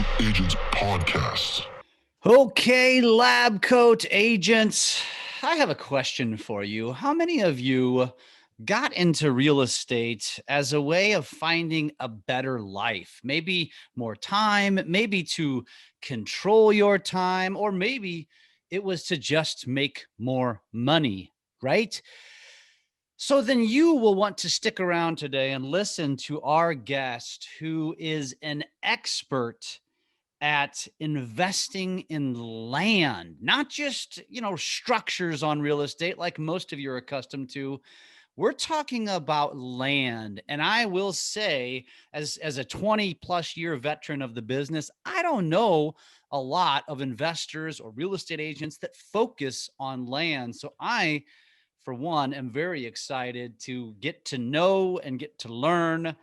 Coat Agents Podcast. Okay, lab coat agents, I have a question for you. How many of you got into real estate as a way of finding a better life? Maybe more time, maybe to control your time, or maybe it was to just make more money, right? So then you will want to stick around today and listen to our guest who is an expert at investing in land, not just, structures on real estate like most of you are accustomed to. We're talking about land. And I will say, as a 20 plus year veteran of the business, I don't know a lot of investors or real estate agents that focus on land. So I, for one, am very excited to get to know and get to learn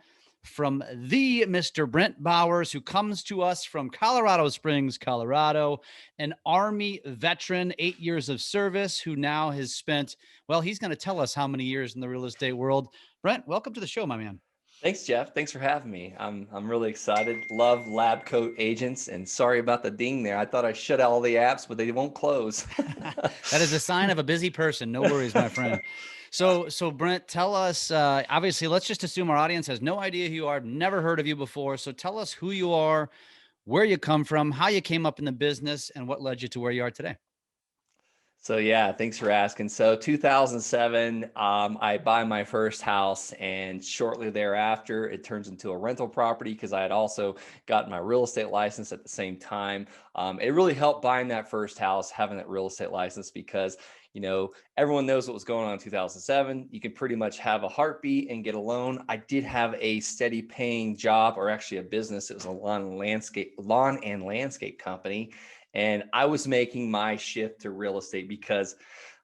from the Mr. Brent Bowers, who comes to us from Colorado Springs, Colorado, an Army veteran, 8 years of service, who now has spent, well, he's going to tell us how many years in the real estate world. Brent, welcome to the show, my man. Thanks, Jeff. Thanks for having me. I'm really excited. Love lab coat agents, and sorry about the ding there. I thought I shut all the apps, but they won't close. That is a sign of a busy person. No worries, my friend. So Brent, tell us, obviously, let's just assume our audience has no idea who you are, never heard of you before. So tell us who you are, where you come from, how you came up in the business, and what led you to where you are today. So yeah, thanks for asking. So 2007, I buy my first house, and shortly thereafter, it turns into a rental property because I had also gotten my real estate license at the same time. It really helped buying that first house, having that real estate license, because everyone knows what was going on in 2007. You could pretty much have a heartbeat and get a loan. I did have a steady paying job, or actually a business. It was a lawn and landscape company. And I was making my shift to real estate because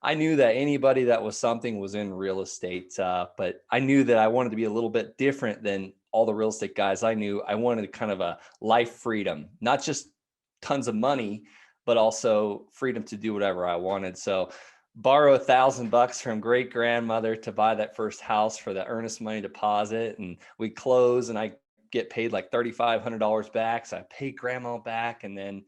I knew that anybody that was something was in real estate. But I knew that I wanted to be a little bit different than all the real estate guys I knew. I wanted kind of a life freedom, not just tons of money, but also freedom to do whatever I wanted. So borrow $1,000 from great grandmother to buy that first house for the earnest money deposit. And we close, and I get paid like $3,500 back. So I pay grandma back, and then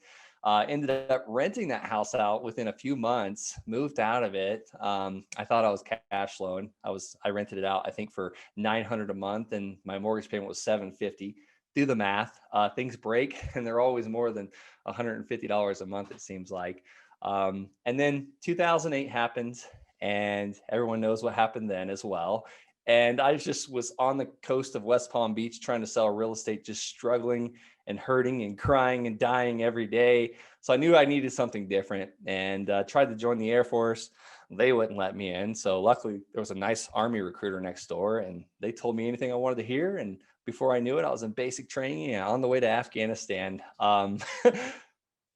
ended up renting that house out within a few months, moved out of it. I thought I was cash flowing. I rented it out, I think, for $900 a month, and my mortgage payment was $750. Do the math. Things break, and they're always more than $150 a month, it seems like. And then 2008 happened, and everyone knows what happened then as well. And I just was on the coast of West Palm Beach trying to sell real estate, just struggling and hurting and crying and dying every day. So I knew I needed something different, and tried to join the Air Force. They wouldn't let me in. So luckily there was a nice Army recruiter next door, and they told me anything I wanted to hear. And before I knew it, I was in basic training and on the way to Afghanistan.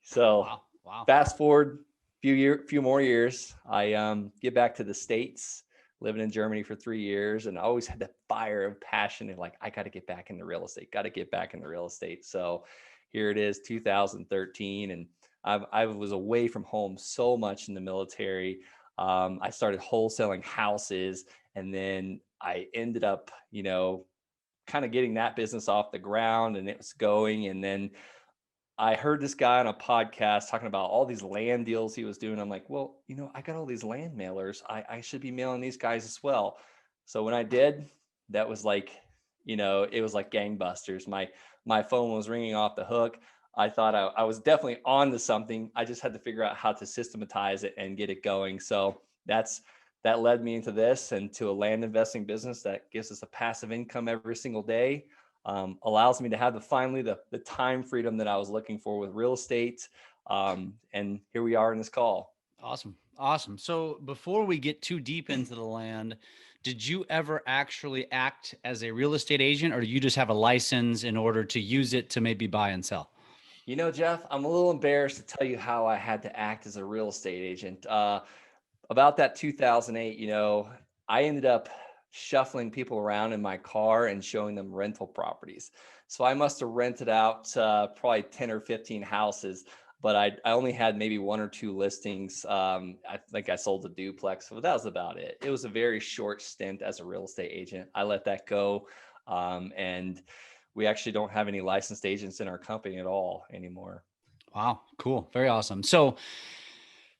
So Wow. fast forward few more years, I get back to the States, living in Germany for 3 years, and I always had that fire of passion and like, I got to get back into real estate. So here it is, 2013, and I was away from home so much in the military. I started wholesaling houses, and then I ended up, kind of getting that business off the ground, and it was going. And then I heard this guy on a podcast talking about all these land deals he was doing. I'm like, well, I got all these land mailers. I should be mailing these guys as well. So when I did, that was like, it was like gangbusters. My phone was ringing off the hook. I thought I was definitely on to something. I just had to figure out how to systematize it and get it going. So that led me into this and to a land investing business that gives us a passive income every single day. Allows me to have the time freedom that I was looking for with real estate. And here we are in this call. Awesome. So before we get too deep into the land, did you ever actually act as a real estate agent, or do you just have a license in order to use it to maybe buy and sell? Jeff, I'm a little embarrassed to tell you how I had to act as a real estate agent. About that 2008, I ended up shuffling people around in my car and showing them rental properties. So I must have rented out probably 10 or 15 houses, but I only had maybe one or two listings. I think I sold a duplex, but that was about it. It was a very short stint as a real estate agent. I let that go. And We actually don't have any licensed agents in our company at all anymore. Wow. Cool. Very awesome. So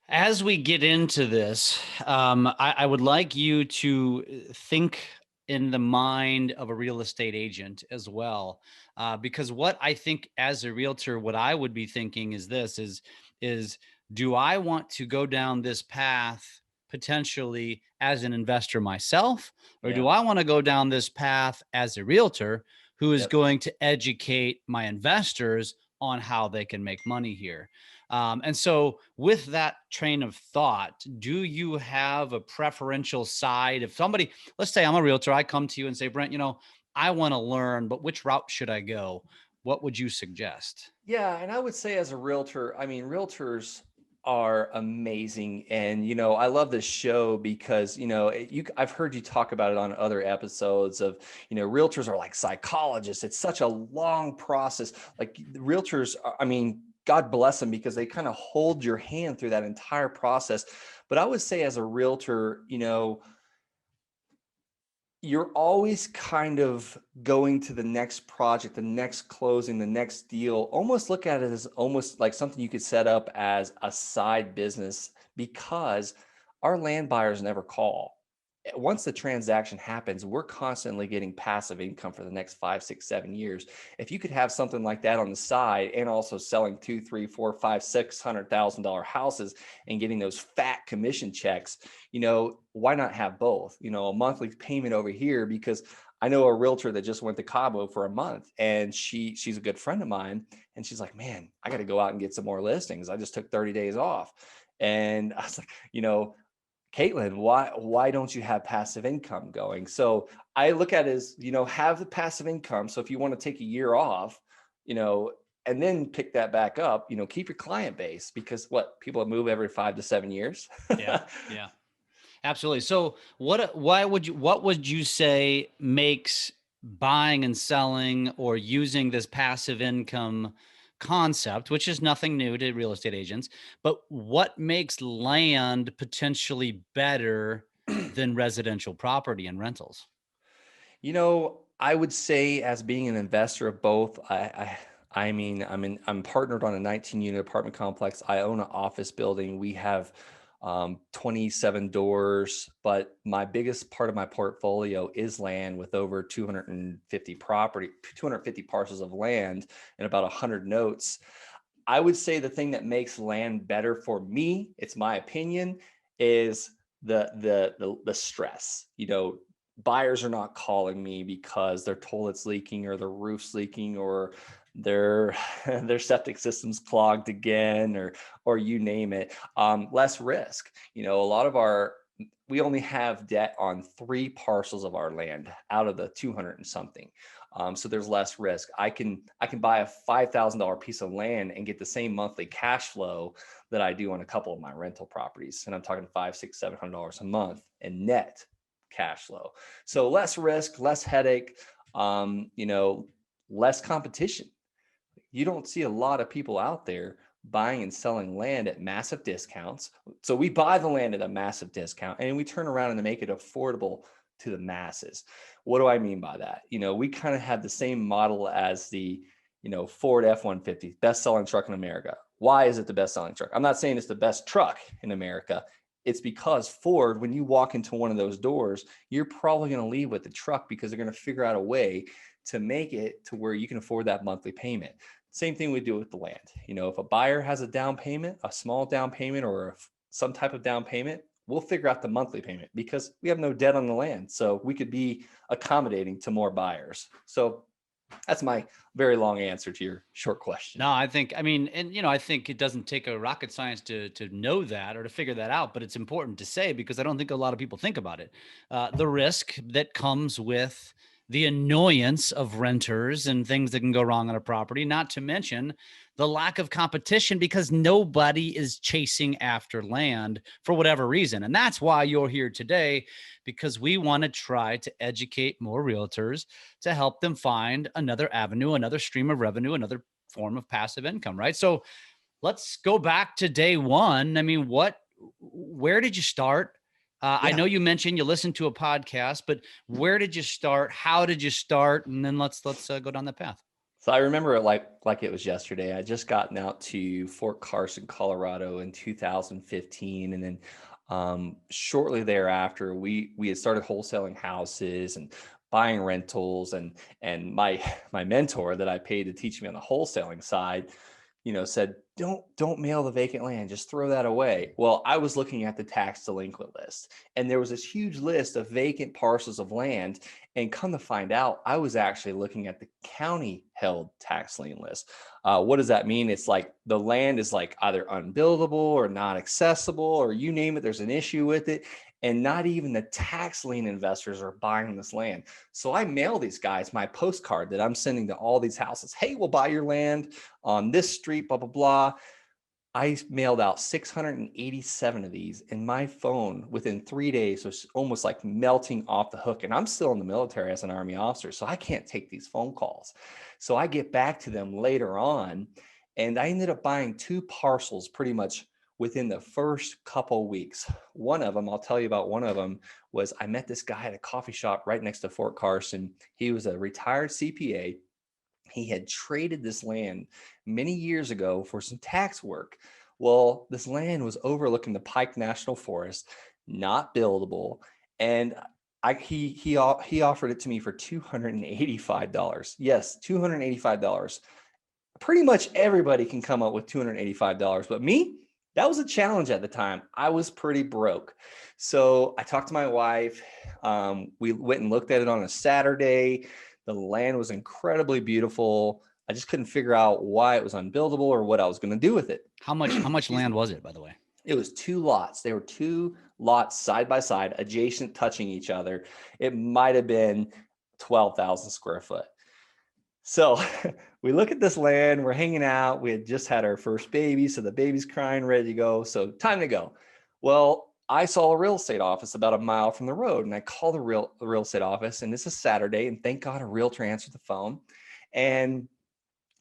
as we get into this, I would like you to think in the mind of a real estate agent as well, because what I think as a realtor, what I would be thinking is this: is do I want to go down this path potentially as an investor myself, or Yeah. do I want to go down this path as a realtor who is Yep. going to educate my investors on how they can make money here? And so, with that train of thought, do you have a preferential side? If somebody, let's say I'm a realtor, I come to you and say, Brent, I want to learn, but which route should I go? What would you suggest? Yeah, and I would say as a realtor, I mean, realtors are amazing. And, I love this show because, I've heard you talk about it on other episodes of, realtors are like psychologists. It's such a long process. Like the realtors, I mean, God bless them because they kind of hold your hand through that entire process. But I would say as a realtor, you're always kind of going to the next project, the next closing, the next deal. Almost look at it as almost like something you could set up as a side business because our land buyers never call. Once the transaction happens, we're constantly getting passive income for the next 5, 6, 7 years. If you could have something like that on the side and also selling 2, 3, 4, 5, $600,000 houses and getting those fat commission checks, why not have both? A monthly payment over here, because I know a realtor that just went to Cabo for a month and she's a good friend of mine. And she's like, man, I got to go out and get some more listings. I just took 30 days off. And I was like, Caitlin, why don't you have passive income going? So I look at it as, have the passive income. So if you want to take a year off, and then pick that back up, keep your client base, because people move every 5 to 7 years. Yeah, yeah, absolutely. So what would you say makes buying and selling or using this passive income concept, which is nothing new to real estate agents, but what makes land potentially better than residential property and rentals? I would say as being an investor of both, I mean, I'm partnered on a 19-unit apartment complex. I own an office building. We have 27 doors, but my biggest part of my portfolio is land with over 250 parcels of land and about 100 notes. I would say the thing that makes land better for me, it's my opinion, is the stress. Buyers are not calling me because their toilet's leaking or their roof's leaking or their their septic system's clogged again, or you name it. Less risk. A lot of we only have debt on 3 parcels of our land out of the 200 and something. So there's less risk. I can buy a $5,000 piece of land and get the same monthly cash flow that I do on a couple of my rental properties, and I'm talking $500, $600, $700 a month in net cash flow. So less risk, less headache, less competition. You don't see a lot of people out there buying and selling land at massive discounts. So we buy the land at a massive discount and we turn around and make it affordable to the masses. What do I mean by that? We kind of have the same model as the, Ford F-150, best-selling truck in America. Why is it the best-selling truck? I'm not saying it's the best truck in America. It's because Ford, when you walk into one of those doors, you're probably going to leave with the truck because they're going to figure out a way to make it to where you can afford that monthly payment. Same thing we do with the land. If a buyer has a down payment, a small down payment, or some type of down payment, we'll figure out the monthly payment because we have no debt on the land. So we could be accommodating to more buyers. So that's my very long answer to your short question. No, I think it doesn't take a rocket science to know that or to figure that out, but it's important to say because I don't think a lot of people think about it. The risk that comes with the annoyance of renters and things that can go wrong on a property, not to mention the lack of competition because nobody is chasing after land for whatever reason. And that's why you're here today, because we want to try to educate more realtors to help them find another avenue, another stream of revenue, another form of passive income, right? So let's go back to day one. I mean, where did you start? I know you mentioned you listened to a podcast, but where did you start? How did you start? And then let's go down that path. So I remember it like it was yesterday. I just gotten out to Fort Carson, Colorado in 2015, and then shortly thereafter, we had started wholesaling houses and buying rentals, and my mentor that I paid to teach me on the wholesaling side, said, don't mail the vacant land, just throw that away. Well, I was looking at the tax delinquent list, and there was this huge list of vacant parcels of land. And come to find out, I was actually looking at the county held tax lien list. What does that mean? It's like the land is like either unbuildable or not accessible, or you name it, there's an issue with it. And not even the tax lien investors are buying this land. So I mail these guys my postcard that I'm sending to all these houses. Hey, we'll buy your land on this street, blah, blah, blah. I mailed out 687 of these, and my phone within 3 days was almost like melting off the hook. And I'm still in the military as an Army officer, so I can't take these phone calls. So I get back to them later on, and I ended up buying 2 parcels pretty much within the first couple weeks. One of them, I'll tell you about one of them, was I met this guy at a coffee shop right next to Fort Carson. He was a retired CPA. He had traded this land many years ago for some tax work. Well, this land was overlooking the Pike National Forest, not buildable, and he offered it to me for $285. Yes, $285. Pretty much everybody can come up with $285, but me, that was a challenge at the time. I was pretty broke. So I talked to my wife. We went and looked at it on a Saturday. The land was incredibly beautiful. I just couldn't figure out why it was unbuildable or what I was going to do with it. How much land was it, by the way? It was 2 lots. There were 2 lots side by side, adjacent, touching each other. It might have been 12,000 square foot. So we look at this land, we're hanging out. We had just had our first baby. So the baby's crying, ready to go. So time to go. Well, I saw a real estate office about a mile from the road, and I called the real estate office, and this is Saturday, and thank God a realtor answered the phone. And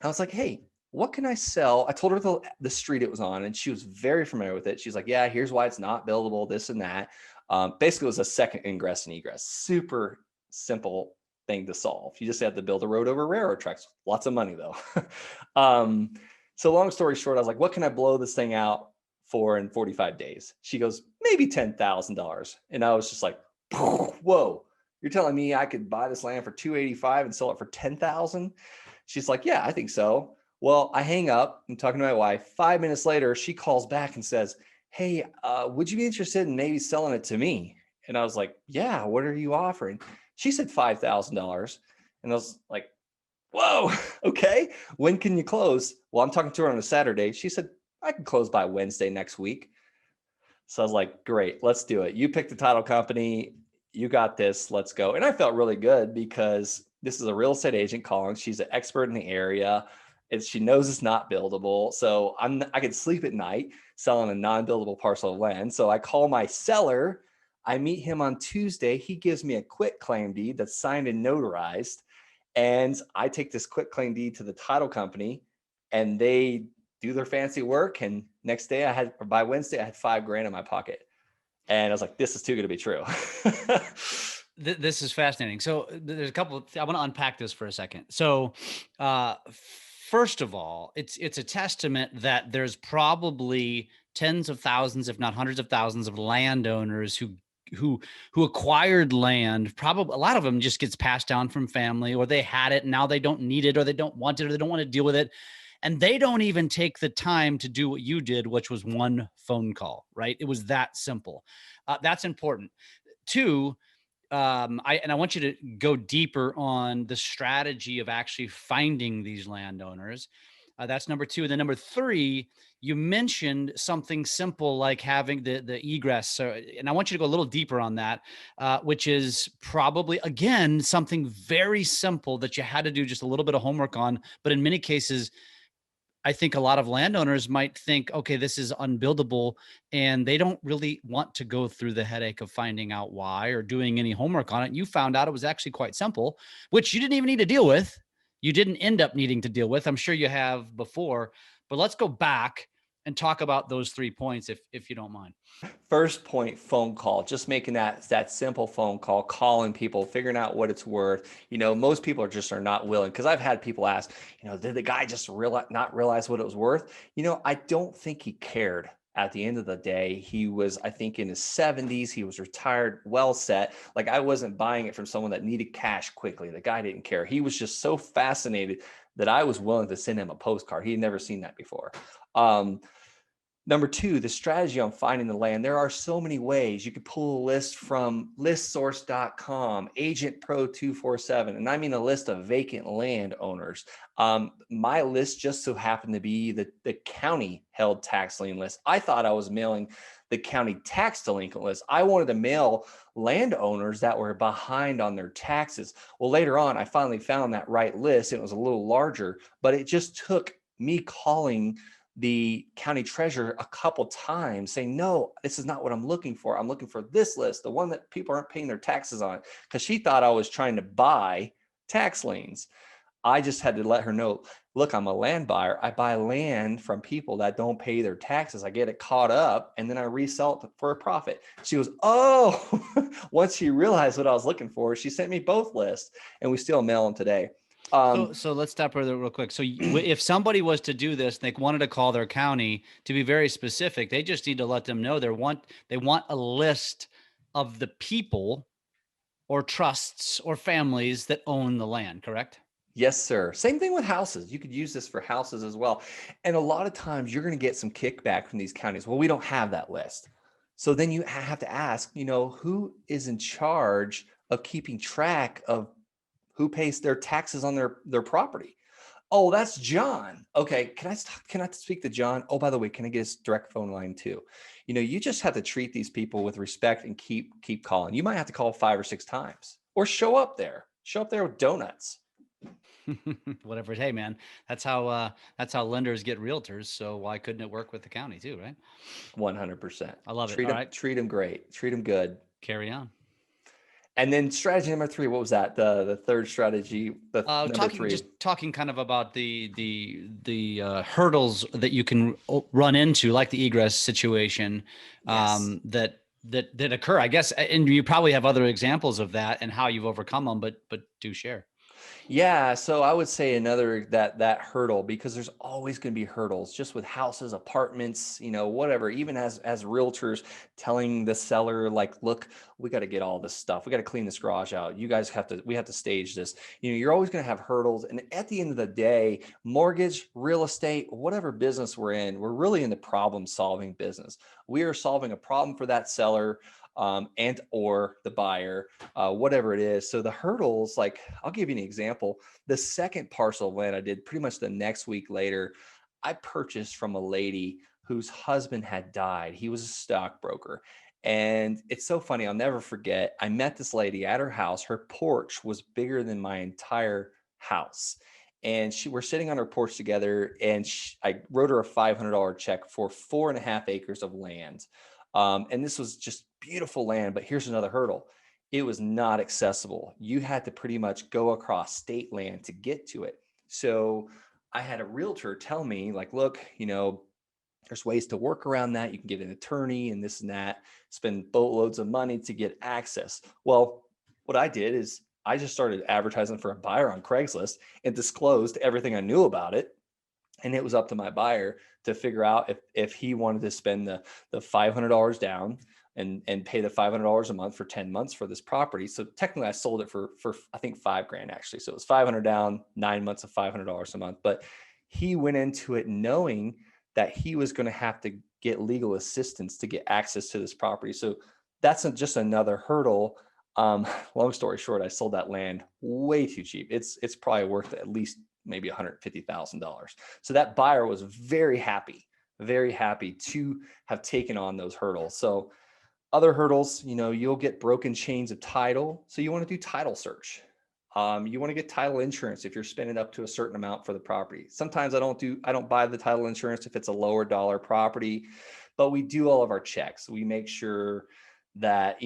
I was like, hey, what can I sell? I told her the street it was on, and she was very familiar with it. She's like, yeah, here's why it's not buildable, this and that. Basically, it was a second ingress and egress. Super simple thing to solve. You just have to build a road over railroad tracks. Lots of money, though. So long story short, I was like, what can I blow this thing out for in 45 days? She goes, maybe $10,000. And I was just like, whoa, you're telling me I could buy this land for $285 and sell it for $10,000? She's like, yeah, I think so. Well, I hang up. I'm talking to my wife. 5 minutes later, she calls back and says, hey, would you be interested in maybe selling it to me? And I was like, yeah, what are you offering? She said $5,000. And I was like, whoa, okay. When can you close? Well, I'm talking to her on a Saturday. She said, I can close by Wednesday next week. So I was like, great, let's do it. You pick the title company. You got this. Let's go. And I felt really good because this is a real estate agent calling. She's an expert in the area. She knows it's not buildable. So I could sleep at night selling a non-buildable parcel of land. So I call my seller. I meet him on Tuesday. He gives me a quitclaim deed that's signed and notarized. And I take this quitclaim deed to the title company, and they do their fancy work. And next day by Wednesday, I had $5,000 in my pocket. And I was like, this is too good to be true. This is fascinating. So there's a couple I want to unpack this for a second. So, first of all, it's a testament that there's probably tens of thousands, if not hundreds of thousands of landowners who acquired land. Probably a lot of them just gets passed down from family, or they had it and now they don't need it, or they don't want it, or they don't want to deal with it. And they don't even take the time to do what you did, which was one phone call, right? It was that simple. That's important. 2, I want you to go deeper on the strategy of actually finding these landowners. That's number 2. And then number 3, you mentioned something simple like having the egress. So, and I want you to go a little deeper on that, which is probably, again, something very simple that you had to do just a little bit of homework on. But in many cases, I think a lot of landowners might think, okay, this is unbuildable, and they don't really want to go through the headache of finding out why or doing any homework on it. You found out it was actually quite simple, which you didn't even need to deal with. You didn't end up needing to deal with. I'm sure you have before, but let's go back and talk about those 3 points if you don't mind. First point, phone call, just making that simple phone call, calling people, figuring out what it's worth. Most people are not willing, because I've had people ask, did the guy just not realize what it was worth? I don't think he cared. At the end of the day, he was, I think, in his 70s. He was retired, well set. Like, I wasn't buying it from someone that needed cash quickly. The guy didn't care. He was just so fascinated that I was willing to send him a postcard. He'd never seen that before. Number two, the strategy on finding the land. There are so many ways. You could pull a list from listsource.com, Agent Pro 247, and I mean a list of vacant land owners. My list just so happened to be the county held tax lien list. I thought I was mailing the county tax delinquent list. I wanted to mail landowners that were behind on their taxes. Well, later on, I finally found that right list. It was a little larger, but it just took me calling the county treasurer a couple times saying, no, this is not what I'm looking for. I'm looking for this list, the one that people aren't paying their taxes on, because she thought I was trying to buy tax liens. I just had to let her know, look, I'm a land buyer. I buy land from people that don't pay their taxes. I get it caught up and then I resell it for a profit. She goes, oh, once she realized what I was looking for, she sent me both lists, and we still mail them today. So let's stop there real quick. So if somebody was to do this, they wanted to call their county, to be very specific, they just need to let them know they want a list of the people or trusts or families that own the land, correct? Yes, sir. Same thing with houses. You could use this for houses as well. And a lot of times you're going to get some kickback from these counties. Well, we don't have that list. So then you have to ask, who is in charge of keeping track of who pays their taxes on their property? Oh, that's John. Okay, can I speak to John? Oh, by the way, can I get his direct phone line too? You just have to treat these people with respect and keep calling. You might have to call 5 or 6 times, or show up there with donuts. Whatever. Hey, man, that's how lenders get realtors. So why couldn't it work with the county too, right? 100%. I love it. Treat All them, right, treat them great. Treat them good. carry on. And then strategy number 3, what was that? The third strategy, number 3. Talking kind of about the hurdles that you can run into, like the egress situation, Yes. that occur, I guess. And you probably have other examples of that and how you've overcome them, but do share. Yeah, so I would say another that hurdle, because there's always going to be hurdles just with houses, apartments, whatever. Even as realtors telling the seller, like, look, we got to get all this stuff. We got to clean this garage out. We have to stage this. You're always going to have hurdles. And at the end of the day, mortgage, real estate, whatever business we're in, we're really in the problem solving business. We are solving a problem for that seller, and or the buyer, whatever it is. So the hurdles, like, I'll give you an example. The second parcel of land I did pretty much the next week later, I purchased from a lady whose husband had died. He was a stockbroker. And it's so funny. I'll never forget. I met this lady at her house. Her porch was bigger than my entire house. And we're sitting on her porch together, and I wrote her a $500 check for 4.5 acres of land. And this was just beautiful land, but here's another hurdle. It was not accessible. You had to pretty much go across state land to get to it. So I had a realtor tell me, like, look, there's ways to work around that. You can get an attorney and this and that, spend boatloads of money to get access. Well, what I did is I just started advertising for a buyer on Craigslist and disclosed everything I knew about it. And it was up to my buyer to figure out if he wanted to spend the $500 down and pay the $500 a month for 10 months for this property. So technically I sold it for I think $5,000 actually. So it was 500 down, 9 months of $500 a month. But he went into it knowing that he was going to have to get legal assistance to get access to this property. So that's just another hurdle. Long story short, I sold that land way too cheap. It's probably worth at least maybe $150,000. So that buyer was very happy to have taken on those hurdles. So other hurdles, you'll get broken chains of title. So you want to do title search. You want to get title insurance if you're spending up to a certain amount for the property. Sometimes I don't buy the title insurance if it's a lower dollar property, but we do all of our checks. We make sure that,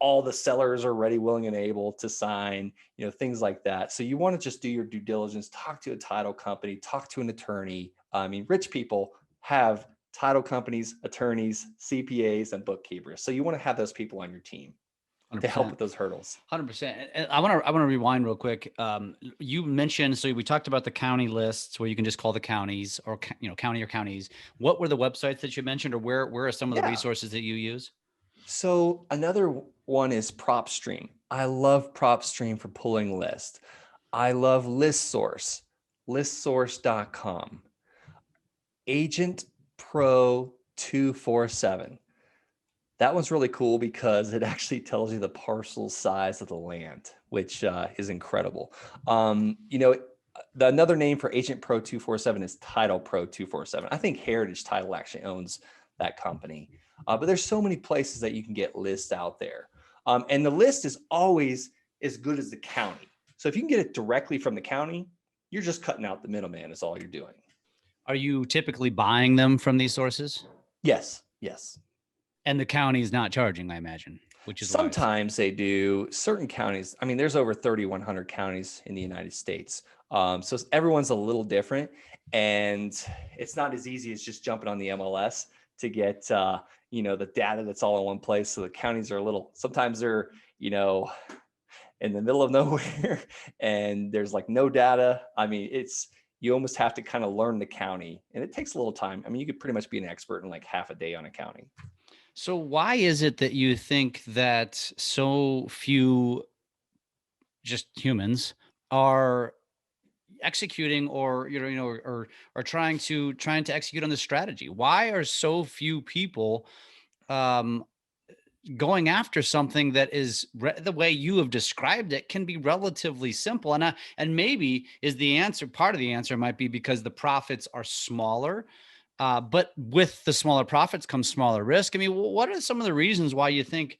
all the sellers are ready, willing, and able to sign, things like that. So you want to just do your due diligence, talk to a title company, talk to an attorney. I mean, rich people have title companies, attorneys, CPAs, and bookkeepers. So you want to have those people on your team to help with those hurdles. 100%. And I want to rewind real quick. You mentioned, so we talked about the county lists where you can just call the counties or, county or counties. What were the websites that you mentioned, or where are some of the resources that you use? So another one is PropStream. I love PropStream for pulling lists. I love ListSource, listsource.com. Agent Pro 247. That one's really cool because it actually tells you the parcel size of the land, which is incredible. Another name for Agent Pro 247 is Title Pro 247. I think Heritage Title actually owns that company. But there's so many places that you can get lists out there. And the list is always as good as the county. So if you can get it directly from the county, you're just cutting out the middleman is all you're doing. Are you typically buying them from these sources? Yes. And the county is not charging, I imagine, which is sometimes they do. Certain counties, I mean, there's over 3,100 counties in the United States. So everyone's a little different, and it's not as easy as just jumping on the MLS to get, the data that's all in one place. So the counties are sometimes they're, in the middle of nowhere and there's like no data. I mean, you almost have to kind of learn the county, and it takes a little time. I mean, you could pretty much be an expert in like half a day on a county. So why is it that you think that so few just humans are executing or trying to execute on this strategy? Why are so few people going after something that is the way you have described it can be relatively simple? And maybe is the answer, part of the answer might be because the profits are smaller. But with the smaller profits comes smaller risk. I mean, what are some of the reasons why you think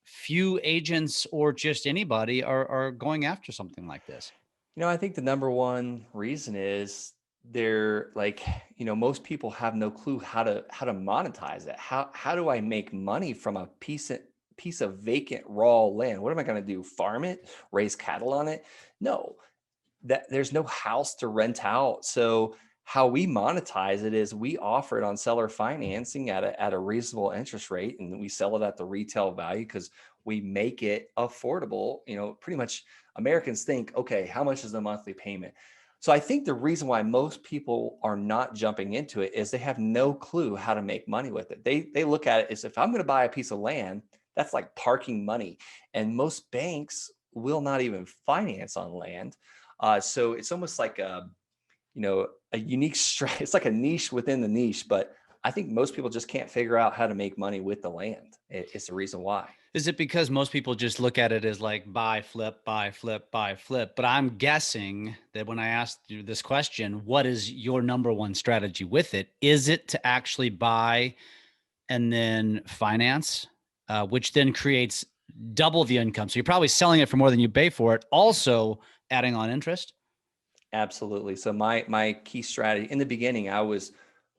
few agents or just anybody are going after something like this? I think the number one reason is they're like, most people have no clue how to monetize it. How do I make money from a piece of vacant raw land? What am I going to do? Farm it, raise cattle on it? No, there's no house to rent out. So how we monetize it is we offer it on seller financing at a reasonable interest rate, and we sell it at the retail value because we make it affordable. Pretty much Americans think, okay, how much is the monthly payment? So I think the reason why most people are not jumping into it is they have no clue how to make money with it. They look at it as, if I'm going to buy a piece of land, that's like parking money. And most banks will not even finance on land. So it's almost like a unique it's like a niche within the niche, but I think most people just can't figure out how to make money with the land. It's the reason why. Is it because most people just look at it as like buy, flip, buy, flip, buy, flip? But I'm guessing that when I asked you this question, what is your number one strategy with it? Is it to actually buy and then finance, which then creates double the income? So you're probably selling it for more than you pay for it, also adding on interest? Absolutely. So my key strategy in the beginning, I was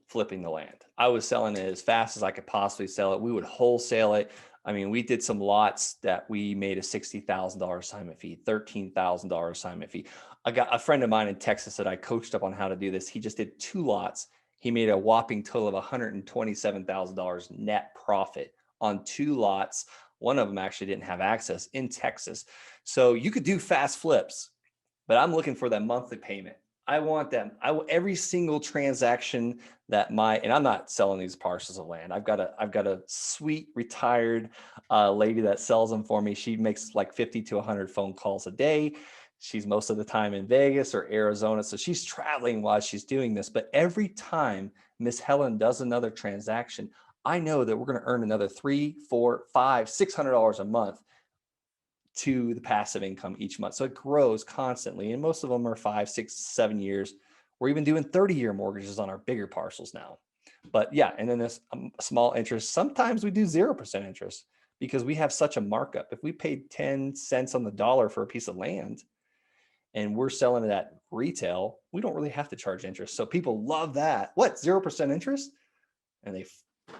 flipping the land. I was selling it as fast as I could possibly sell it. We would wholesale it. I mean, we did some lots that we made a $60,000 assignment fee, $13,000 assignment fee. I got a friend of mine in Texas that I coached up on how to do this. He just did 2 lots. He made a whopping total of $127,000 net profit on 2 lots. One of them actually didn't have access in Texas. So you could do fast flips, but I'm looking for that monthly payment. I want them. Every single transaction and I'm not selling these parcels of land. I've got a sweet retired lady that sells them for me. She makes like 50 to 100 phone calls a day. She's most of the time in Vegas or Arizona. So she's traveling while she's doing this. But every time Miss Helen does another transaction, I know that we're going to earn another $300, $400, $500, $600 a month to the passive income each month. So it grows constantly. And most of them are 5, 6, 7 years. We're even doing 30-year mortgages on our bigger parcels now. But yeah, and then this small interest. Sometimes we do 0% interest because we have such a markup. If we paid 10 cents on the dollar for a piece of land and we're selling it at retail, we don't really have to charge interest. So people love that. What, 0% interest? And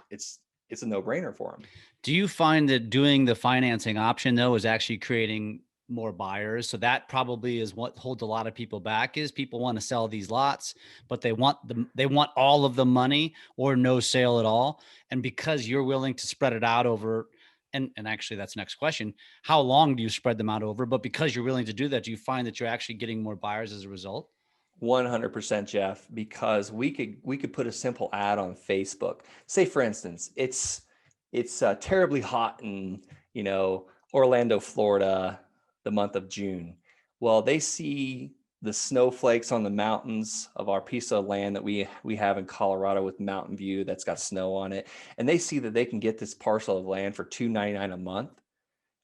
it's a no-brainer for them. Do you find that doing the financing option, though, is actually creating more buyers. So that probably is what holds a lot of people back, is people want to sell these lots, but they want all of the money or no sale at all. And because you're willing to spread it out over, and actually that's the next question, how long do you spread them out over? But because you're willing to do that, do you find that you're actually getting more buyers as a result? 100%, Jeff, because we could put a simple ad on Facebook. Say, for instance, it's terribly hot in Orlando, Florida, the month of June. Well, they see the snowflakes on the mountains of our piece of land that we have in Colorado with Mountain View that's got snow on it, and they see that they can get this parcel of land for $299 a month.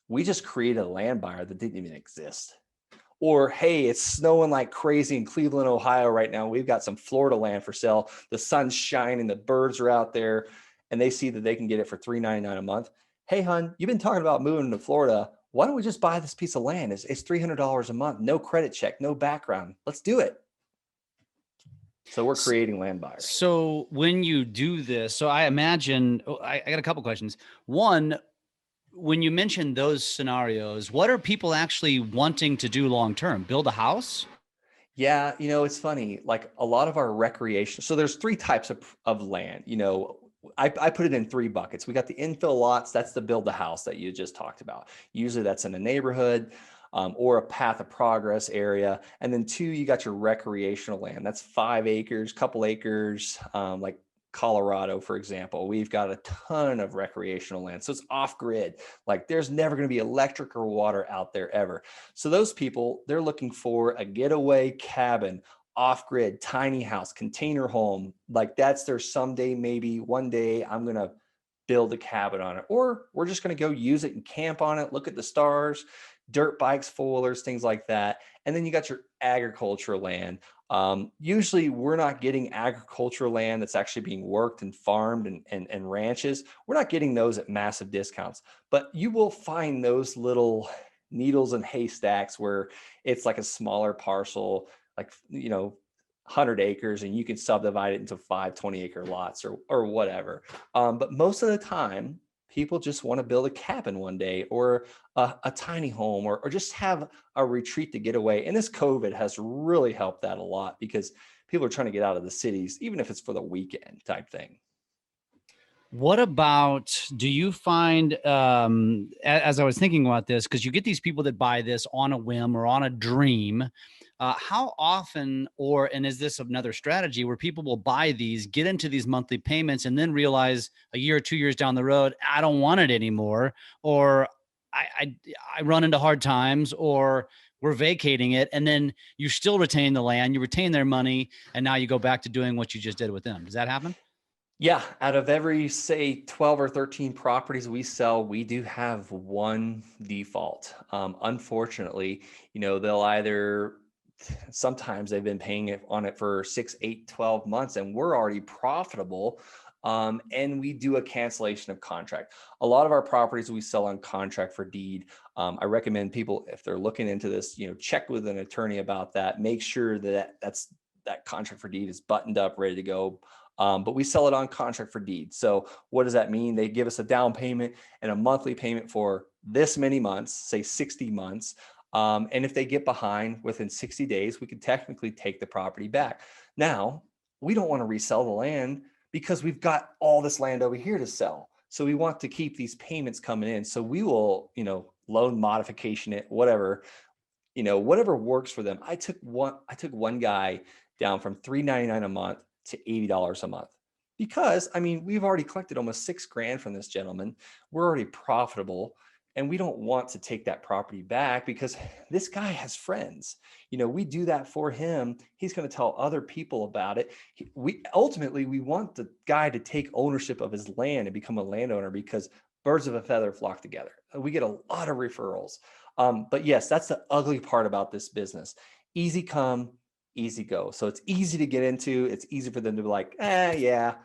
We just created a land buyer that didn't even exist. Or, hey, it's snowing like crazy in Cleveland, Ohio right now. We've got some Florida land for sale. The sun's shining, the birds are out there, and they see that they can get it for $399 a month. Hey, hun, you've been talking about moving to Florida. Why don't we just buy this piece of land? It's $300 a month, no credit check, no background. Let's do it. So we're creating land buyers. So when you do this, so I imagine, I got a couple questions. One, when you mention those scenarios, what are people actually wanting to do long term? Build a house? Yeah, it's funny. Like a lot of our recreation. So there's three types of land. I put it in three buckets. We got the infill lots. That's the build the house that you just talked about. Usually that's in a neighborhood or a path of progress area. And then two, you got your recreational land. That's 5 acres, couple acres, like Colorado, for example. We've got a ton of recreational land. So it's off grid. Like there's never going to be electric or water out there ever. So those people, they're looking for a getaway cabin, off grid, tiny house, container home. Like that's their someday, maybe one day I'm going to build a cabin on it, or we're just going to go use it and camp on it, look at the stars, dirt bikes, four-wheelers, things like that. And then you got your agricultural land. Usually we're not getting agricultural land that's actually being worked and farmed and ranches. We're not getting those at massive discounts, but you will find those little needles and haystacks where it's like a smaller parcel, like, 100 acres, and you can subdivide it into 5 20-acre lots or whatever. But most of the time, people just want to build a cabin one day, or a tiny home, or just have a retreat to get away. And this COVID has really helped that a lot, because people are trying to get out of the cities, even if it's for the weekend type thing. What about, do you find, as I was thinking about this, because you get these people that buy this on a whim or on a dream, how often, and is this another strategy where people will buy these, get into these monthly payments, and then realize a year or 2 years down the road, I don't want it anymore, or I run into hard times, or we're vacating it, and then you still retain the land, you retain their money, and now you go back to doing what you just did with them. Does that happen? Yeah, out of every, say, 12 or 13 properties we sell, we do have one default. Unfortunately, they'll either, sometimes they've been paying on it for 6, 8, 12 months, and we're already profitable. And we do a cancellation of contract. A lot of our properties we sell on contract for deed. I recommend people, if they're looking into this, check with an attorney about that. Make sure that that contract for deed is buttoned up, ready to go. But we sell it on contract for deed. So what does that mean? They give us a down payment and a monthly payment for this many months, say 60 months. And if they get behind within 60 days, we could technically take the property back. Now, we don't want to resell the land because we've got all this land over here to sell. So we want to keep these payments coming in. So we will, loan modification it, whatever, whatever works for them. I took one guy down from $399 a month to $80 a month, because we've already collected almost $6,000 from this gentleman. We're already profitable, and we don't want to take that property back because this guy has friends. We do that for him. He's going to tell other people about it. We want the guy to take ownership of his land and become a landowner, because birds of a feather flock together. We get a lot of referrals. But yes, that's the ugly part about this business. Easy come, easy go. So it's easy to get into. It's easy for them to be like, yeah,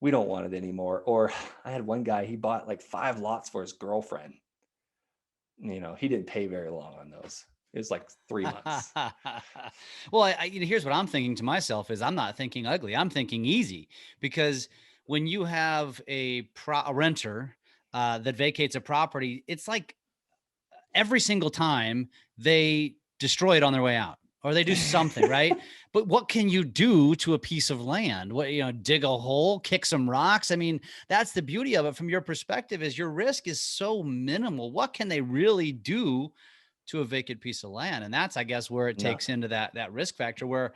we don't want it anymore. Or I had one guy, he bought like 5 lots for his girlfriend. He didn't pay very long on those. It was like 3 months. Well, here's what I'm thinking to myself is, I'm not thinking ugly. I'm thinking easy, because when you have a renter that vacates a property, it's like every single time they destroy it on their way out, or they do something, right? But what can you do to a piece of land? What, dig a hole, kick some rocks? I mean, that's the beauty of it from your perspective, is your risk is so minimal. What can they really do to a vacant piece of land? And that's, I guess, where it No. takes into that risk factor, where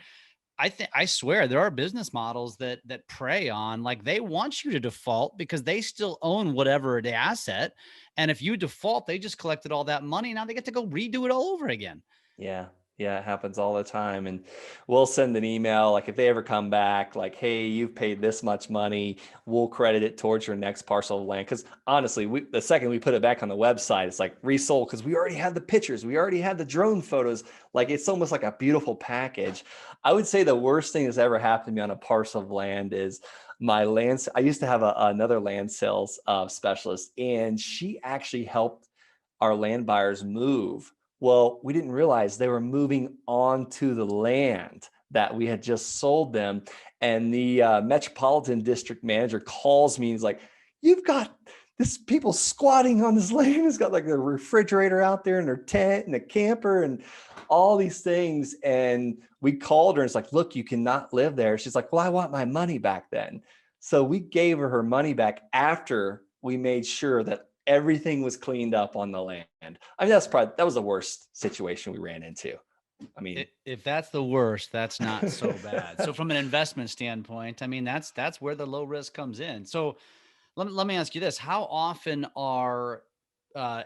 I swear there are business models that prey on, like, they want you to default because they still own whatever the asset. And if you default, they just collected all that money. Now they get to go redo it all over again. Yeah. Yeah, it happens all the time. And we'll send an email, like if they ever come back, like, hey, you've paid this much money, we'll credit it towards your next parcel of land. Because honestly, the second we put it back on the website, it's like resold, because we already have the pictures, we already have the drone photos. Like, it's almost like a beautiful package. I would say the worst thing that's ever happened to me on a parcel of land is my land. I used to have another land sales specialist, and she actually helped our land buyers move. Well, we didn't realize they were moving onto the land that we had just sold them. And the Metropolitan District Manager calls me and he's like, you've got this people squatting on this land. It's got like a refrigerator out there and their tent and a camper and all these things. And we called her and it's like, look, you cannot live there. She's like, well, I want my money back then. So we gave her money back after we made sure that everything was cleaned up on the land. I mean, that was the worst situation we ran into. I mean, If that's the worst, that's not so bad. So from an investment standpoint, I mean, that's where the low risk comes in. So let me ask you this: how often are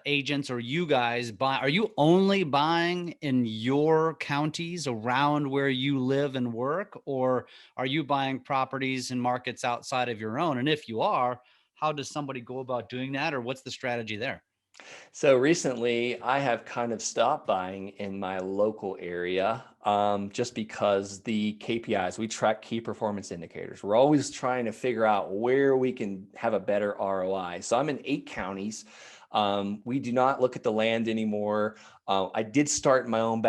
agents or you guys buy? Are you only buying in your counties around where you live and work, or are you buying properties in markets outside of your own? And if you are, how does somebody go about doing that, or what's the strategy there? so recently I have kind of stopped buying in my local area, just because the KPIs, we track key performance indicators. We're always trying to figure out where we can have a better ROI. So I'm in 8 counties. We do not look at the land anymore. I did start in my own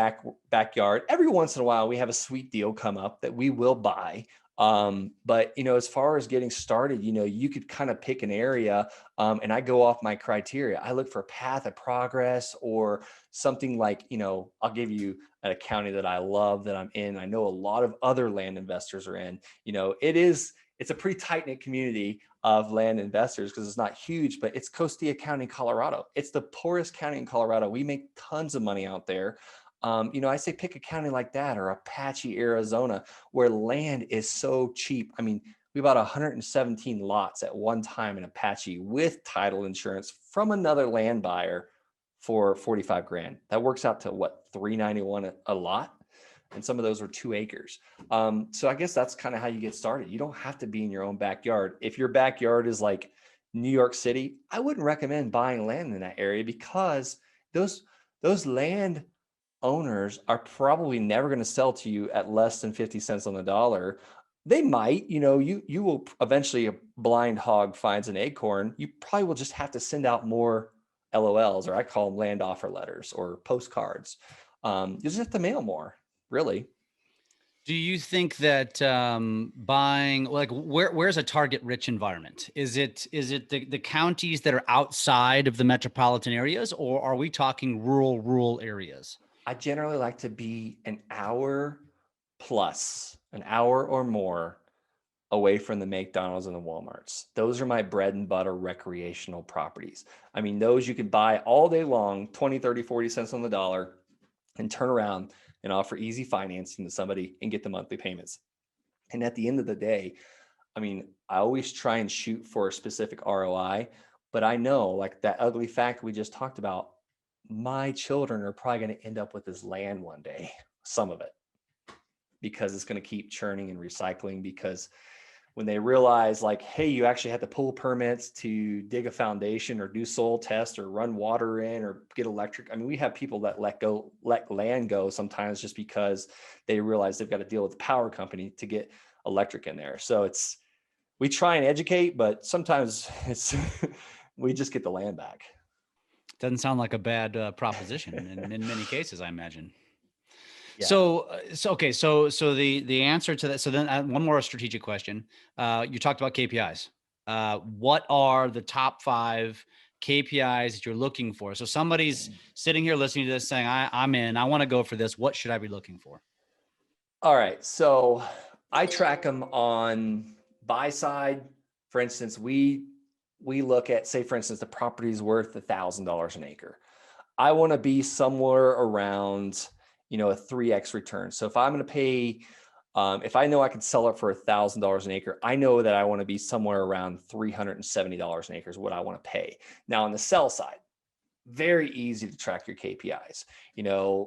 backyard. Every once in a while, we have a sweet deal come up that we will buy. But as far as getting started, you could kind of pick an area, and I go off my criteria. I look for path of progress or something like, I'll give you a county that I love that I'm in. I know a lot of other land investors are in. It's a pretty tight knit community of land investors because it's not huge, but it's Costilla County, Colorado. It's the poorest county in Colorado. We make tons of money out there. I say pick a county like that, or Apache, Arizona, where land is so cheap. I mean, we bought 117 lots at one time in Apache with title insurance from another land buyer for 45 grand. That works out to what, 391 a lot? And some of those were 2 acres. So I guess that's kind of how you get started. You don't have to be in your own backyard. If your backyard is like New York City, I wouldn't recommend buying land in that area, because those land owners are probably never going to sell to you at less than 50 cents on the dollar. They might, you will eventually, a blind hog finds an acorn. You probably will just have to send out more LOLs, or I call them land offer letters or postcards. You just have to mail more, really. Do you think that buying, like, where's a target rich environment? Is it the counties that are outside of the metropolitan areas, or are we talking rural areas? I generally like to be an hour or more away from the McDonald's and the Walmarts. Those are my bread and butter recreational properties. I mean, those you can buy all day long, 20, 30, 40 cents on the dollar, and turn around and offer easy financing to somebody and get the monthly payments. And at the end of the day, I mean, I always try and shoot for a specific ROI, but I know, like that ugly fact we just talked about, my children are probably going to end up with this land one day, some of it, because it's going to keep churning and recycling. Because when they realize, like, hey, you actually have to pull permits to dig a foundation or do soil tests or run water in or get electric. I mean, we have people that let land go sometimes just because they realize they've got to deal with the power company to get electric in there. So we try and educate, but sometimes we just get the land back. Doesn't sound like a bad proposition in many cases, I imagine. Yeah. Okay. So the answer to that. So then one more strategic question. You talked about KPIs. What are the top 5 KPIs that you're looking for? So somebody's sitting here listening to this saying, I'm in, I want to go for this. What should I be looking for? All right. So I track them on buy side. For instance, we look at, say, for instance, the property is worth $1,000 an acre. I want to be somewhere around, a 3x return. So if I'm going to pay, if I know I can sell it for $1,000 an acre, I know that I want to be somewhere around $370 an acre is what I want to pay. Now on the sell side, very easy to track your KPIs.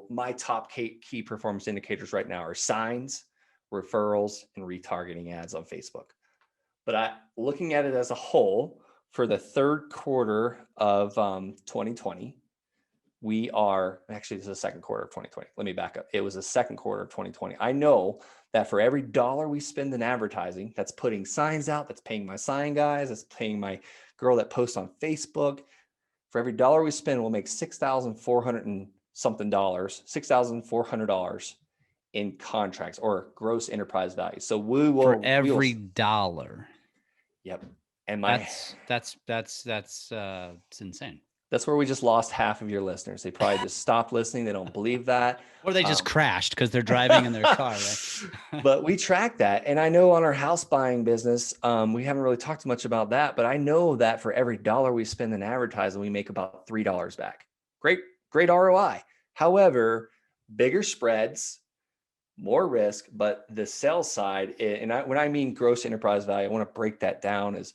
My top key performance indicators right now are signs, referrals, and retargeting ads on Facebook. But looking at it as a whole, for the third quarter of 2020, actually, this is the second quarter of 2020. Let me back up. It was the second quarter of 2020. I know that for every dollar we spend in advertising, that's putting signs out, that's paying my sign guys, that's paying my girl that posts on Facebook. For every dollar we spend, we'll make $6,400 and something $6,400 in contracts or gross enterprise value. So for every dollar. Yep. And that's it's insane. That's where we just lost half of your listeners. They probably just stopped listening. They don't believe that. Or they just crashed because they're driving in their car, right? But we track that. And I know on our house buying business, we haven't really talked much about that, but I know that for every dollar we spend in advertising, we make about $3 back. Great ROI. However, bigger spreads, more risk, but the sales side, when I mean gross enterprise value, I want to break that down as,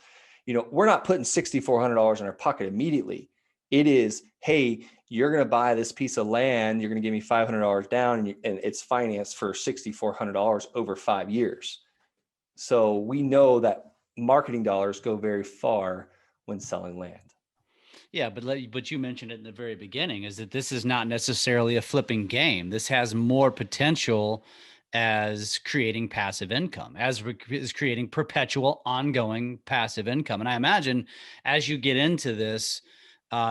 we're not putting $6,400 in our pocket immediately. It is, hey, you're going to buy this piece of land. You're going to give me $500 down and it's financed for $6,400 over 5 years. So we know that marketing dollars go very far when selling land. Yeah, but you mentioned it in the very beginning, is that this is not necessarily a flipping game. This has more potential as creating passive income, as creating perpetual, ongoing passive income. And I imagine as you get into this,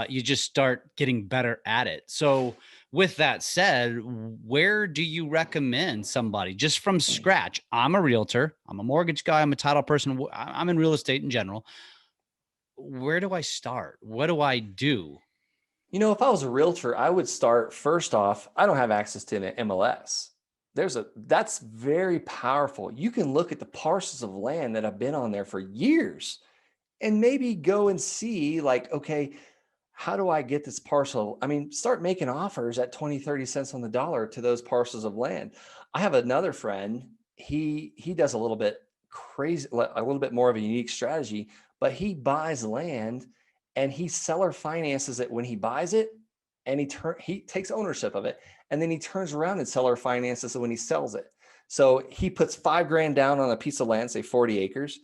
you just start getting better at it. So with that said, where do you recommend somebody just from scratch? I'm a realtor, I'm a mortgage guy, I'm a title person, I'm in real estate in general. Where do I start? What do I do? If I was a realtor, I would start first off, I don't have access to an MLS. That's very powerful. You can look at the parcels of land that have been on there for years and maybe go and see like, okay, how do I get this parcel? I mean, start making offers at 20, 30 cents on the dollar to those parcels of land. I have another friend, he does a little bit crazy, a little bit more of a unique strategy, but he buys land and he seller finances it when he buys it, and he takes ownership of it, and then he turns around and seller finances it when he sells it. So he puts $5,000 down on a piece of land, say 40 acres.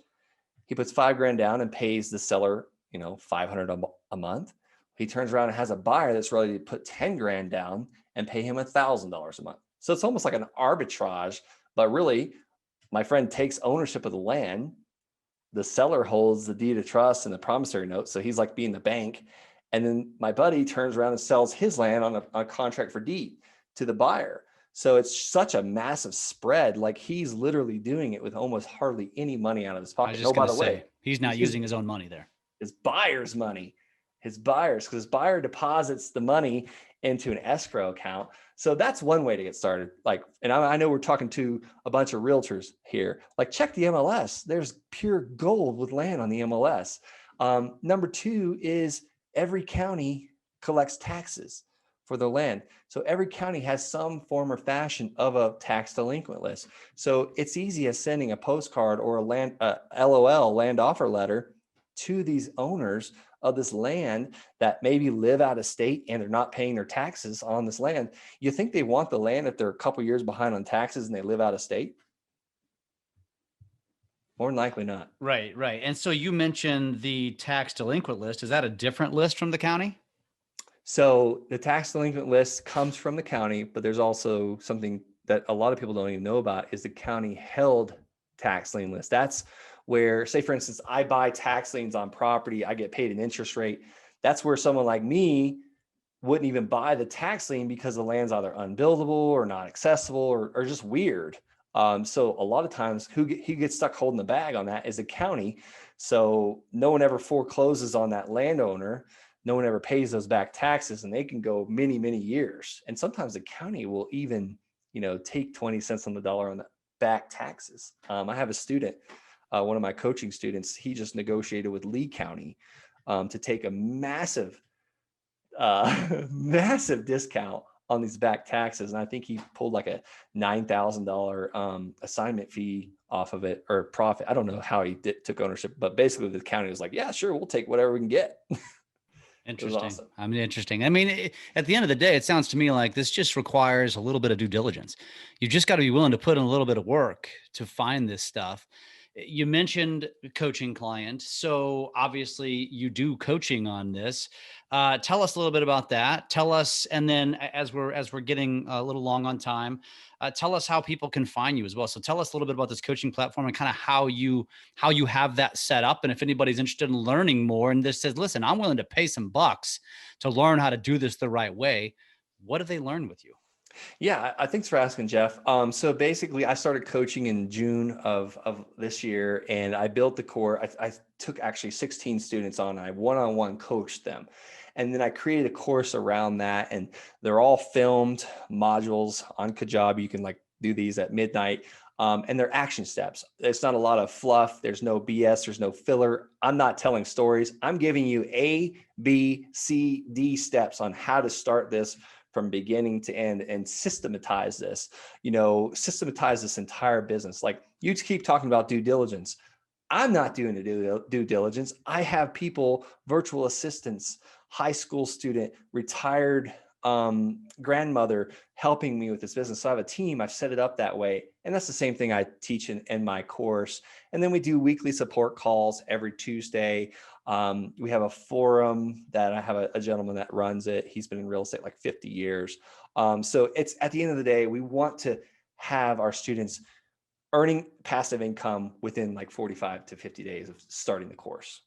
He puts $5,000 down and pays the seller, $500 a month. He turns around and has a buyer that's ready to put $10,000 down and pay him $1,000 a month. So it's almost like an arbitrage, but really my friend takes ownership of the land. The seller holds the deed of trust and the promissory note. So he's like being the bank. And then my buddy turns around and sells his land on a contract for deed to the buyer. So it's such a massive spread. Like he's literally doing it with almost hardly any money out of his pocket. By the way, he's not using his own money there. His buyer's money. Because his buyer deposits the money into an escrow account. So that's one way to get started. And I know we're talking to a bunch of realtors here, check the MLS. There's pure gold with land on the MLS. Number two is every county collects taxes for their land. So every county has some form or fashion of a tax delinquent list. So it's easy as sending a postcard or a LOL, land offer letter, to these owners of this land that maybe live out of state and they're not paying their taxes on this land. You think they want the land if they're a couple years behind on taxes and they live out of state? More than likely not. Right. And so you mentioned the tax delinquent list. Is that a different list from the county? So the tax delinquent list comes from the county, but there's also something that a lot of people don't even know about is the county held tax lien list. That's where, say, for instance, I buy tax liens on property, I get paid an interest rate. That's where someone like me wouldn't even buy the tax lien because the land's either unbuildable or not accessible or just weird. So a lot of times who gets stuck holding the bag on that is the county. So no one ever forecloses on that landowner. no one ever pays those back taxes, and they can go many, many years. And sometimes the county will even, take 20 cents on the dollar on the back taxes. I have a student, one of my coaching students, he just negotiated with Lee County to take a massive, massive discount on these back taxes. And I think he pulled like a $9,000 assignment fee off of it, or profit. I don't know how he took ownership, but basically the county was like, yeah, sure, we'll take whatever we can get. It was Interesting. awesome. I mean, interesting. I mean, at the end of the day, it sounds to me like this just requires a little bit of due diligence. You just got to be willing to put in a little bit of work to find this stuff. You mentioned coaching client. So obviously you do coaching on this. Tell us a little bit about that. Tell us, and then as we're getting a little long on time, tell us how people can find you as well. So tell us a little bit about this coaching platform and kind of how you have that set up. And if anybody's interested in learning more and this says, listen, I'm willing to pay some bucks to learn how to do this the right way, what do they learn with you? Yeah, thanks for asking, Jeff. So basically, I started coaching in June of this year, and I built the core. I took actually 16 students on. I one-on-one coached them, and then I created a course around that. And they're all filmed modules on Kajabi. You can like do these at midnight, and they're action steps. It's not a lot of fluff. There's no BS. There's no filler. I'm not telling stories. I'm giving you A, B, C, D steps on how to start this from beginning to end and systematize this, systematize this entire business. Like you keep talking about due diligence. I'm not doing the due diligence. I have people, virtual assistants, high school student, retired grandmother helping me with this business. So I have a team. I've set it up that way. And that's the same thing I teach in my course. And then we do weekly support calls every Tuesday. We have a forum that I have a gentleman that runs it. He's been in real estate like 50 years. So it's at the end of the day, we want to have our students earning passive income within like 45 to 50 days of starting the course.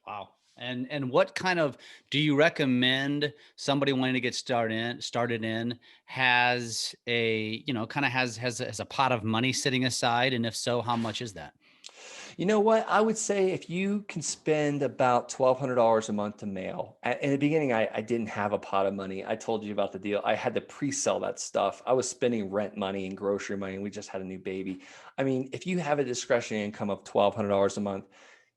Wow. And what kind of, do you recommend somebody wanting to get started in has a, kind of has a pot of money sitting aside? And if so, how much is that? You know what? I would say if you can spend about $1,200 a month to mail. In the beginning, I didn't have a pot of money. I told you about the deal. I had to pre-sell that stuff. I was spending rent money and grocery money, and we just had a new baby. I mean, if you have a discretionary income of $1,200 a month,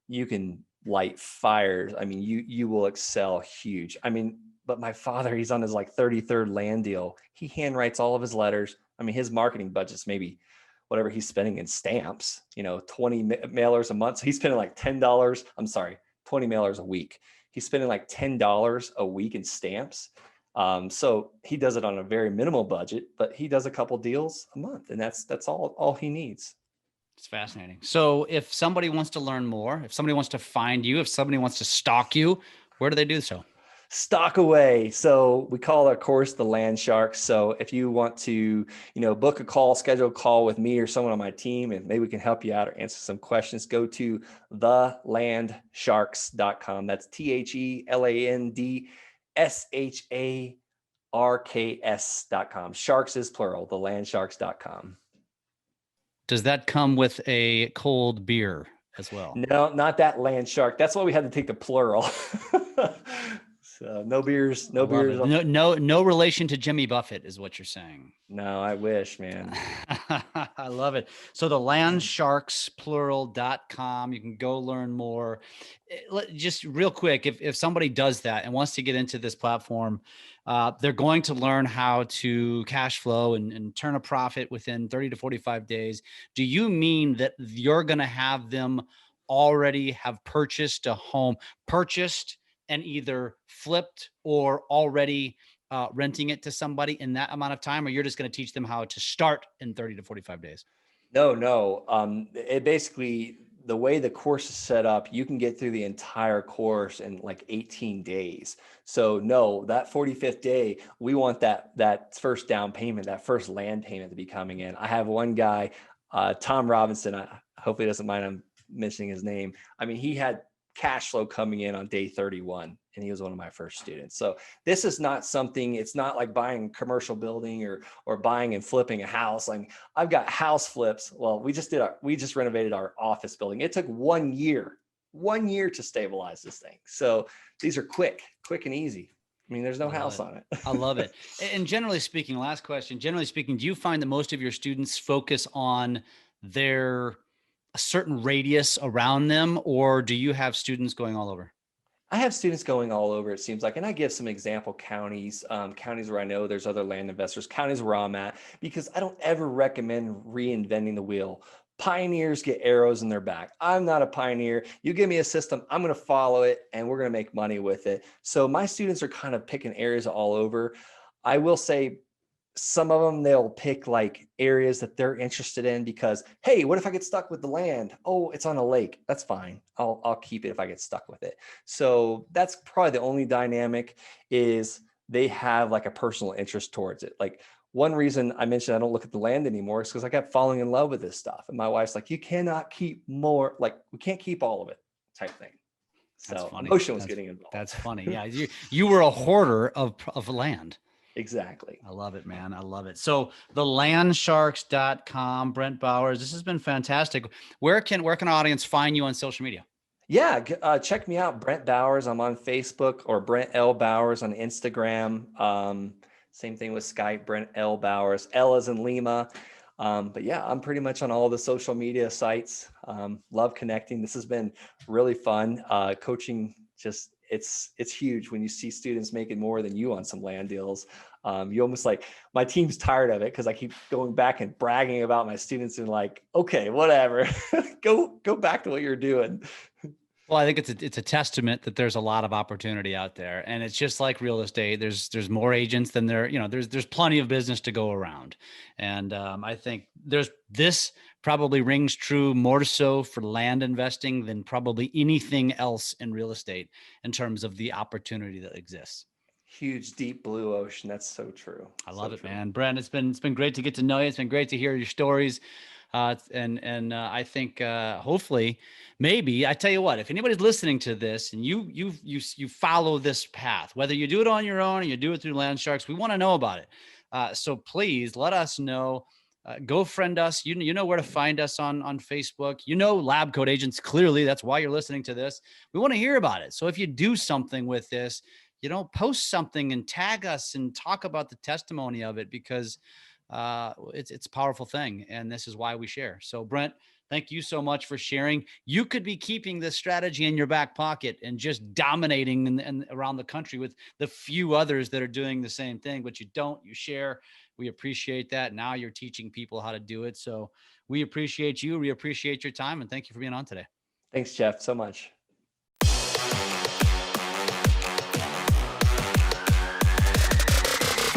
you can light fires. I mean, you will excel huge. I mean, but my father, he's on his like 33rd land deal. He handwrites all of his letters. I mean, his marketing budget's maybe whatever he's spending in stamps, 20 mailers a month. So he's spending like $10. I'm sorry, 20 mailers a week. He's spending like $10 a week in stamps. So he does it on a very minimal budget, but he does a couple deals a month, and that's all he needs. It's fascinating. So if somebody wants to learn more, if somebody wants to find you, if somebody wants to stalk you, where do they do so? Stock away. So we call our course the Land Sharks. So if you want to, book a call, schedule a call with me or someone on my team, and maybe we can help you out or answer some questions, go to thelandsharks.com. That's TheLandSharks.com. Sharks is plural, thelandsharks.com. Does that come with a cold beer as well? No, not that land shark. That's why we had to take the plural. So no beers. No relation to Jimmy Buffett is what you're saying. No, I wish, man. I love it. So the landsharksplural.com, you can go learn more. Just real quick, if somebody does that and wants to get into this platform, they're going to learn how to cash flow and turn a profit within 30 to 45 days. Do you mean that you're going to have them already have purchased a home, and either flipped or already renting it to somebody in that amount of time, or you're just going to teach them how to start in 30 to 45 days? No. It basically, the way the course is set up, you can get through the entire course in like 18 days. So no, that 45th day, we want that first down payment, that first land payment to be coming in. I have one guy, Tom Robinson, I hopefully doesn't mind I'm mentioning his name. I mean, he had cash flow coming in on day 31, and he was one of my first students. So this is not something, it's not like buying a commercial building or buying and flipping a house. Like I've got house flips. Well, we just renovated our office building. It took 1 year 1 year to stabilize this thing. So these are quick and easy. I mean, there's no house on it. I love it. And generally speaking, last question, generally speaking, do you find that most of your students focus on a certain radius around them, or do you have students going all over? I have students going all over, it seems like, and I give some example counties, counties where I know there's other land investors, counties where I'm at, because I don't ever recommend reinventing the wheel. Pioneers get arrows in their back. I'm not a pioneer. You give me a system, I'm going to follow it, and we're going to make money with it. So my students are kind of picking areas all over. I will say some of them, they'll pick like areas that they're interested in because, hey, what if I get stuck with the land? Oh, it's on a lake. That's fine. I'll keep it if I get stuck with it. So that's probably the only dynamic, is they have like a personal interest towards it. Like, one reason I mentioned I don't look at the land anymore is because I kept falling in love with this stuff. And my wife's like, you cannot keep more, like, we can't keep all of it, type thing. So emotion was getting involved. That's funny. Yeah. You were a hoarder of land. Exactly. I love it, man. I love it. So thelandsharks.com, Brent Bowers, this has been fantastic. Where can an audience find you on social media? Yeah. Check me out, Brent Bowers. I'm on Facebook, or Brent L. Bowers on Instagram. Same thing with Skype, Brent L. Bowers, L as in Lima. But yeah, I'm pretty much on all the social media sites. Love connecting. This has been really fun. Coaching, just, it's huge when you see students making more than you on some land deals. You almost like, my team's tired of it because I keep going back and bragging about my students and like, okay, whatever, go back to what you're doing. Well, I think it's a testament that there's a lot of opportunity out there, and it's just like real estate. There's more agents than there's plenty of business to go around, and I think this probably rings true more so for land investing than probably anything else in real estate in terms of the opportunity that exists. Huge, deep blue ocean. That's so true. I love it, man. Brent, it's been great to get to know you. It's been great to hear your stories. I think hopefully, maybe, I tell you what, if anybody's listening to this and you follow this path, whether you do it on your own or you do it through Land Sharks, we want to know about it. So please let us know. Go friend us. You know where to find us on Facebook. Lab Coat Agents. Clearly, that's why you're listening to this. We want to hear about it. So if you do something with this, post something and tag us and talk about the testimony of it, because it's a powerful thing. And this is why we share. So Brent, thank you so much for sharing. You could be keeping this strategy in your back pocket and just dominating and around the country with the few others that are doing the same thing, but you don't, you share. We appreciate that. Now you're teaching people how to do it. So we appreciate you. We appreciate your time. And thank you for being on today. Thanks, Jeff, so much.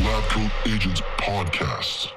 Lab Coat Agents Podcast.